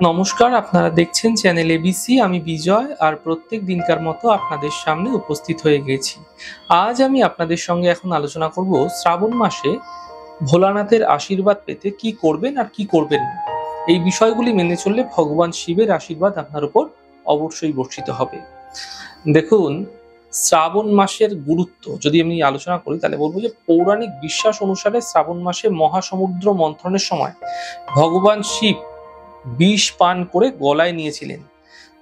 নমস্কার, আপনারা দেখছেন চ্যানেল এবিসি। আমি বিজয়, আর প্রত্যেক দিনকার মতো আপনাদের সামনে উপস্থিত হয়ে গেছি। আজ আমি আপনাদের সঙ্গে এখন আলোচনা করব শ্রাবণ মাসে ভোলানাথের আশীর্বাদ পেতে কি করবেন আর কি করবেন না। এই বিষয়গুলি মেনে চললে ভগবান শিবের আশীর্বাদ আপনার উপর অবশ্যই বর্ষিত হবে। দেখুন, শ্রাবণ মাসের গুরুত্ব যদি আমি আলোচনা করি তাহলে বলবো যে পৌরাণিক বিশ্বাস অনুসারে শ্রাবণ মাসে মহাসমুদ্র মন্থনের সময় ভগবান শিব বিষ পান করে গলায় নিয়েছিলেন,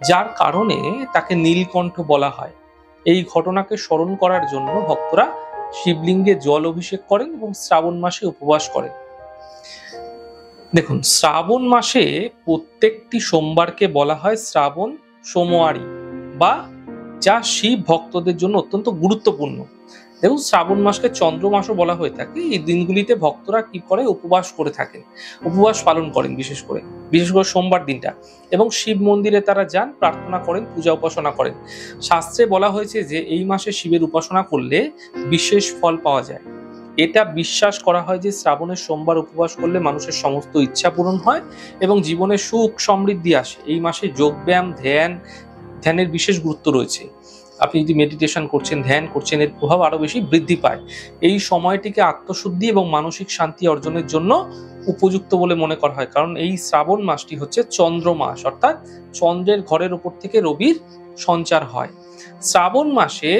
যার কারণে তাকে নীলকণ্ঠ বলা হয়। এই ঘটনাকে স্মরণ করার জন্য ভক্তরা শিবলিঙ্গে জল অভিষেক করেন এবং শ্রাবণ মাসে উপবাস করেন। দেখুন, শ্রাবণ মাসে প্রত্যেকটি সোমবারকে বলা হয় শ্রাবণ সোমওয়ারি, বা যা শিব ভক্তদের জন্য অত্যন্ত গুরুত্বপূর্ণ। দেখুন, শ্রাবণ মাসকে চন্দ্র মাসও বলা হয়ে থাকে। এই দিনগুলিতে ভক্তরা কি করে, উপবাস করে থাকেন, উপবাস পালন করেন, বিশেষ করে সোমবার দিনটা, এবং শিব মন্দিরে তারা যান, প্রার্থনা করেন, পূজা উপাসনা করেন। শাস্ত্রে বলা হয়েছে যে এই মাসে শিবের উপাসনা করলে বিশেষ ফল পাওয়া যায়। এটা বিশ্বাস করা হয় যে শ্রাবণের সোমবার উপবাস করলে মানুষের সমস্ত ইচ্ছা পূরণ হয় এবং জীবনে সুখ সমৃদ্ধি আসে। এই মাসে যোগব্যায়াম, ধ্যানের বিশেষ গুরুত্ব রয়েছে। আপনি যদি মেডিটেশন করছেন, ধ্যান করছেন, এর প্রভাব আরো বেশি বৃদ্ধি পায়। এই সময়টিকে আত্মশুদ্ধি এবং মানসিক শান্তি অর্জনের জন্য উপযুক্ত বলে মনে করা হয়, কারণ এই শ্রাবণ মাসটি হচ্ছে চন্দ্র মাস, অর্থাৎ চন্দ্রের ঘরের উপর থেকে রবির সঞ্চার হয়। শ্রাবণ মাসে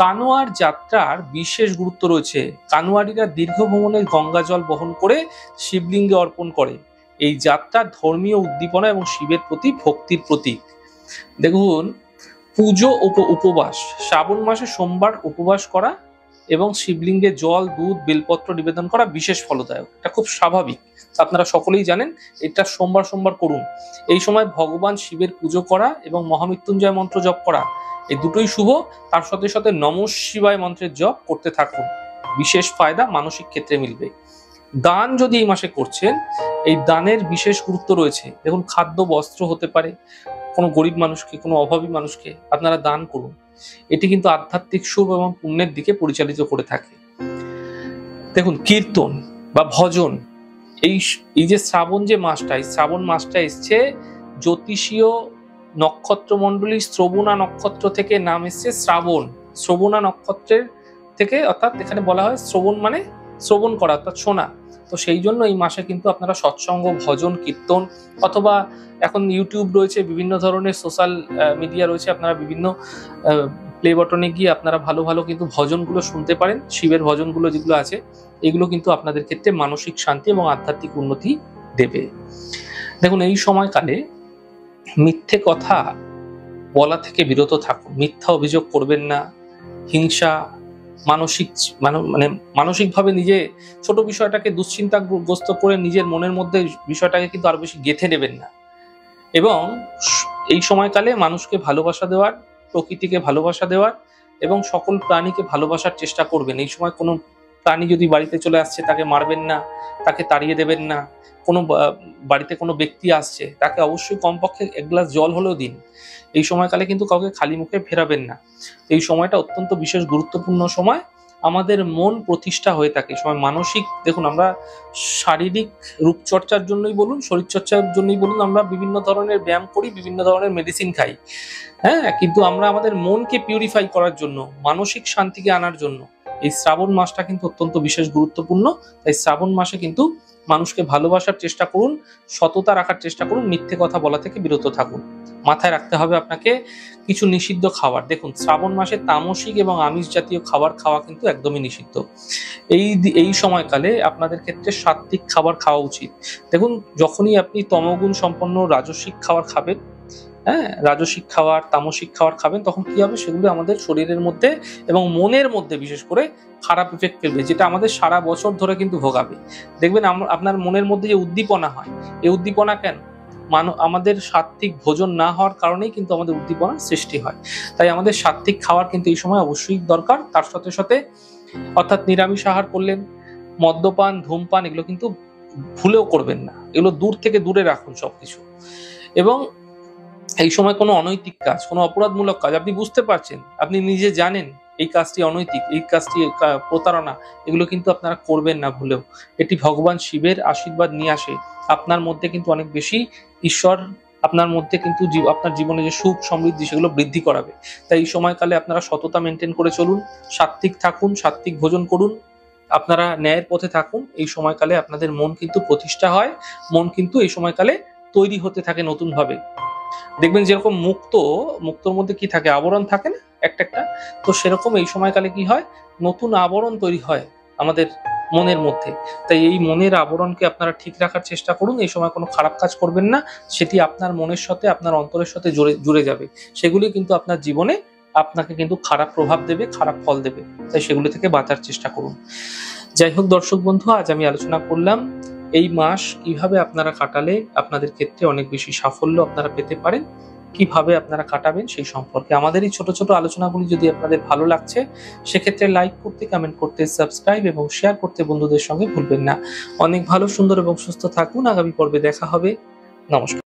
কানোয়ার যাত্রার বিশেষ গুরুত্ব রয়েছে। কানোয়ারিরা দীর্ঘ ভ্রমণে গঙ্গা জল বহন করে শিবলিঙ্গে অর্পণ করে। এই যাত্রা ধর্মীয় উদ্দীপনা এবং শিবের প্রতি ভক্তির প্রতীক। দেখুন, পুজো উপবাস, শ্রাবণ মাসে সোমবার উপবাস করা এবং শিবলিঙ্গে জল, দুধ, বেলপত্র নিবেদন করা বিশেষ ফলদায়ক। এটা খুব স্বাভাবিক, আপনারা সকলেই জানেন। এটা সোমবার সোমবার করুন। এই সময় ভগবান শিবের পুজো করা এবং মহামৃত্যুঞ্জয় মন্ত্র জপ করা, এই দুটোই শুভ। তার সাথে সাথে নমঃ শিবায় মন্ত্রের জপ করতে থাকুন, বিশেষ ফায়দা মানসিক ক্ষেত্রে মিলবে। দান যদি এই মাসে করছেন, এই দানের বিশেষ গুরুত্ব রয়েছে। দেখুন, খাদ্য, বস্ত্র হতে পারে, কোনো গরিব মানুষকে, কোনো অভাবী মানুষকে আপনারা দান করুন। এটি কিন্তু আধ্যাত্মিক শুভ এবং পুণ্যের দিকে পরিচালিত করে থাকে। দেখুন, কীর্তন বা ভজন, এই যে শ্রাবণ যে মাসটা, এই শ্রাবণ মাসটা এসছে জ্যোতিষীয় নক্ষত্র মণ্ডলী শ্রবণা নক্ষত্র থেকে নাম এসছে শ্রাবণ। শ্রবণা নক্ষত্রের থেকে, অর্থাৎ এখানে বলা হয় শ্রবণ মানে শ্রবণ করা, অর্থাৎ শোনা। তো সেই জন্য এই মাসে কিন্তু আপনারা সৎসঙ্গ, ভজন, কীর্তন, অথবা এখন ইউটিউব রয়েছে, বিভিন্ন ধরনের সোশ্যাল মিডিয়া রয়েছে, আপনারা বিভিন্ন প্লে বটনে গিয়ে আপনারা ভালো ভালো কিন্তু ভজনগুলো শুনতে পারেন। শিবের ভজনগুলো যেগুলো আছে, এগুলো কিন্তু আপনাদের ক্ষেত্রে মানসিক শান্তি এবং আধ্যাত্মিক উন্নতি দেবে। দেখুন, এই সময়কালে মিথ্যে কথা বলা থেকে বিরত থাকুন। মিথ্যা অভিযোগ করবেন না। হিংসা, মানসিকভাবে নিজে ছোট বিষয়টাকে দুশ্চিন্তাগ্রস্ত করে নিজের মনের মধ্যে বিষয়টাকে কিন্তু আরো বেশি গেঁথে নেবেন না। এবং এই সময়কালে মানুষকে ভালোবাসা দেওয়ার, প্রকৃতিকে ভালোবাসা দেওয়ার এবং সকল প্রাণীকে ভালোবাসার চেষ্টা করবেন। এই সময় কোনো প্রাণী যদি বাড়িতে চলে আসছে, তাকে মারবেন না, তাকে তাড়িয়ে দেবেন না। কোনো বাড়িতে কোনো ব্যক্তি আসছে, তাকে অবশ্যই কমপক্ষে এক গ্লাস জল হলেও দিন। এই সময়কালে কিন্তু কাউকে খালি মুখে ফেরাবেন না। এই সময়টা অত্যন্ত বিশেষ গুরুত্বপূর্ণ সময়। আমাদের মন প্রতিষ্ঠা হয়ে থাকে এই সময়। মানসিক, দেখুন, আমরা শারীরিক রূপচর্চার জন্যই বলুন, শরীরচর্চার জন্যই বলুন, আমরা বিভিন্ন ধরনের ব্যায়াম করি, বিভিন্ন ধরনের মেডিসিন খাই, হ্যাঁ, কিন্তু আমরা আমাদের মনকে পিউরিফাই করার জন্য, মানসিক শান্তিকে আনার জন্য এই শ্রাবণ মাসটা কিন্তু অত্যন্ত বিশেষ গুরুত্বপূর্ণ। তাই শ্রাবণ মাসে কিন্তু মানুষকে ভালোবাসার চেষ্টা করুন, সততা রাখার চেষ্টা করুন, মিথ্যে কথা বলা থেকে বিরত থাকুন। মাথায় রাখতে হবে আপনাকে কিছু নিষিদ্ধ খাবার। দেখুন, শ্রাবণ মাসে তামসিক এবং আমিষ জাতীয় খাবার খাওয়া কিন্তু একদমই নিষিদ্ধ। এই সময়কালে আপনাদের ক্ষেত্রে সাত্ত্বিক খাবার খাওয়া উচিত। দেখুন, যখনই আপনি তমগুণ সম্পন্ন রাজসিক খাবার খাবেন, হ্যাঁ, রাজসিক খাবার, তামসিক খাবার খাবেন, তখন কি হবে, সেগুলো আমাদের শরীরের মধ্যে এবং মনের মধ্যে বিশেষ করে খারাপ ইফেক্ট ফেলবে, যেটা আমাদের সারা বছর ধরে কিন্তু ভোগাবে। দেখবেন আপনার মনের মধ্যে যে উদ্দীপনা হয়, এই উদ্দীপনা কেন, আমাদের সাত্ত্বিক ভোজন না হওয়ার কারণেই কিন্তু আমাদের উদ্দীপনার সৃষ্টি হয়। তাই আমাদের সাত্ত্বিক খাবার কিন্তু এই সময় অবশ্যই দরকার। তার সাথে সাথে, অর্থাৎ নিরামিষ আহার করলেন, মদ্যপান, ধূমপান, এগুলো কিন্তু ভুলেও করবেন না। এগুলো দূর থেকে দূরে রাখুন সবকিছু। এবং এই সময় কোনো অনৈতিক কাজ, কোনো অপরাধমূলক কাজ, আপনি বুঝতে পারছেন, আপনি নিজে জানেন এই কাজটি অনৈতিক, এই কাজটি প্রতারণা, এগুলো কিন্তু আপনারা করবেন না ভুলেও। এটি ভগবান শিবের আশীর্বাদ নিয়ে আসে। আপনার মধ্যে কিন্তু অনেক বেশি ঈশ্বর আপনার মধ্যে কিন্তু আপনার জীবনে যে সুখ সমৃদ্ধি সেগুলো বৃদ্ধি করাবে। তাই এই সময়কালে আপনারা সততা মেনটেন করে চলুন, সাত্ত্বিক থাকুন, সাত্ত্বিক ভোজন করুন, আপনারা ন্যায়ের পথে থাকুন। এই সময়কালে আপনাদের মন কিন্তু প্রতিষ্ঠা হয়, মন কিন্তু এই সময়কালে তৈরি হতে থাকে নতুন ভাবে। দেখবেন যেরকম মুক্তোর মধ্যে কি থাকে, আবরণ থাকে না একটা একটা, তো সেরকম এই সময়কালে কি হয়, নতুন আবরণ তৈরি হয় আমাদের মনের মধ্যে। তাই এই মনের আবরণকে আপনারা ঠিক রাখার চেষ্টা করুন। এই সময় কোনো খারাপ কাজ করবেন না, সেটি আপনার মনের সাথে আপনার অন্তরের সাথে জুড়ে যাবে। সেগুলি কিন্তু আপনার জীবনে আপনাকে কিন্তু খারাপ প্রভাব দেবে, খারাপ ফল দেবে। তাই সেগুলি থেকে বাঁচার চেষ্টা করুন। যাই হোক দর্শক বন্ধু, আজ আমি আলোচনা করলাম এই মাস কিভাবে আপনারা কাটালে আপনাদের ক্ষেত্রে অনেক বেশি সাফল্য আপনারা পেতে পারেন, কিভাবে আপনারা কাটাবেন সেই সম্পর্কে। আমাদের এই ছোট ছোট আলোচনাগুলি যদি আপনাদের ভালো লাগছে, সেক্ষেত্রে লাইক করতে, কমেন্ট করতে, সাবস্ক্রাইব এবং শেয়ার করতে বন্ধুদের সঙ্গে ভুলবেন না। অনেক ভালো, সুন্দর এবং সুস্থ থাকুন। আগামী পর্বে দেখা হবে। নমস্কার।